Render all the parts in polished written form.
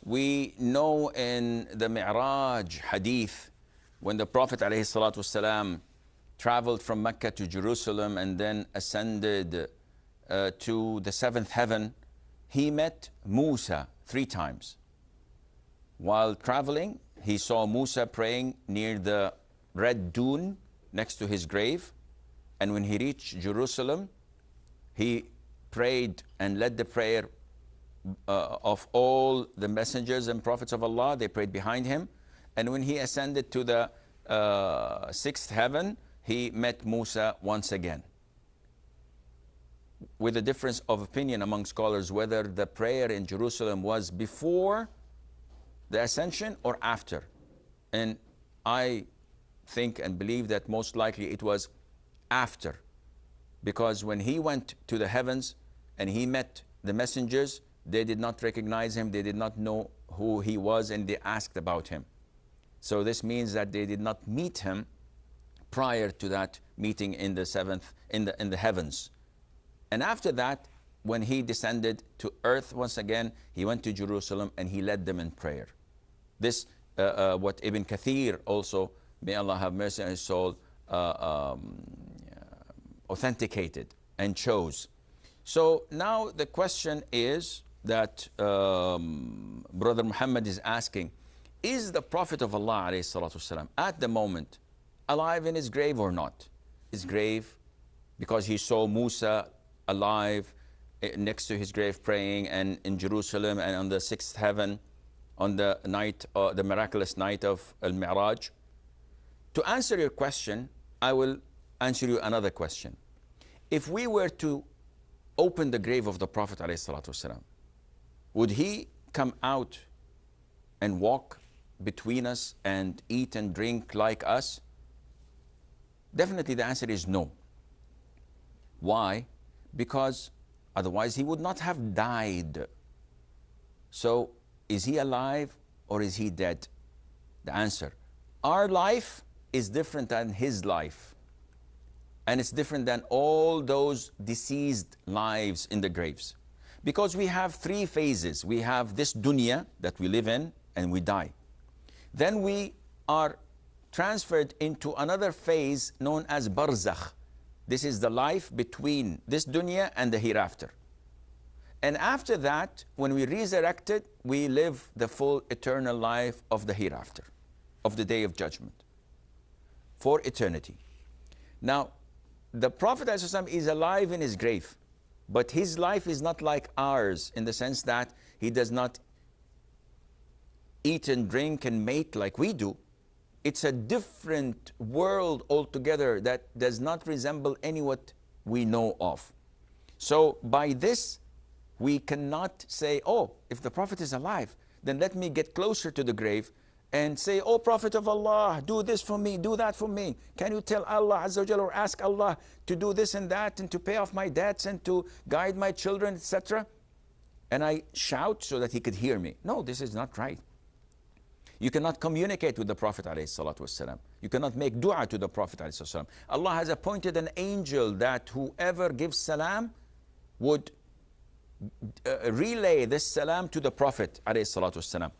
We know in the Mi'raj hadith, when the Prophet ﷺ traveled from Mecca to Jerusalem and then ascended to the seventh heaven, he met Musa 3 times. While traveling, he saw Musa praying near the red dune next to his grave. And when he reached Jerusalem, he prayed and led the prayer of all the messengers and prophets of Allah. They prayed behind him. And when he ascended to the 6th heaven, he met Musa once again, with a difference of opinion among scholars whether the prayer in Jerusalem was before the ascension or after. And I think and believe that most likely it was after, because when he went to the heavens and he met the messengers, they did not recognize him, they did not know who he was, and they asked about him. So this means that they did not meet him prior to that meeting in the seventh, in the heavens. And after that, when he descended to earth once again, he went to Jerusalem and he led them in prayer. This, what Ibn Kathir also, may Allah have mercy on his soul, authenticated and chose. So now the question is that Brother Muhammad is asking, is the Prophet of Allah ﷺ at the moment alive in his grave or not? His grave, because he saw Musa alive next to his grave praying, and in Jerusalem and on the 6th heaven on the night, the miraculous night of Al-Mi'raj. To answer your question, I will answer you another question. If we were to open the grave of the Prophet ﷺ, would he come out and walk between us and eat and drink like us? Definitely the answer is no. Why? Because otherwise he would not have died. So is he alive or is he dead? The answer, our life is different than his life. And it's different than all those deceased lives in the graves. Because we have 3 phases. We have this dunya that we live in and we die. Then we are transferred into another phase known as barzakh. This is the life between this dunya and the hereafter. And after that, when we resurrected, we live the full eternal life of the hereafter, of the day of judgment, for eternity. Now, the Prophet ﷺ is alive in his grave, but his life is not like ours in the sense that he does not eat and drink and mate like we do. It's a different world altogether that does not resemble any what we know of. So by this, we cannot say, oh, if the Prophet is alive, then let me get closer to the grave and say, oh, Prophet of Allah, do this for me, do that for me. Can you tell Allah Azza wa Jalla or ask Allah to do this and that and to pay off my debts and to guide my children, etc.? And I shout so that he could hear me. No, this is not right. You cannot communicate with the Prophet ﷺ. You cannot make dua to the Prophet ﷺ. Allah has appointed an angel that whoever gives salam would relay this salam to the Prophet ﷺ.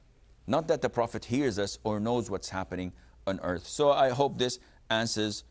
Not that the Prophet hears us or knows what's happening on earth. So I hope this answers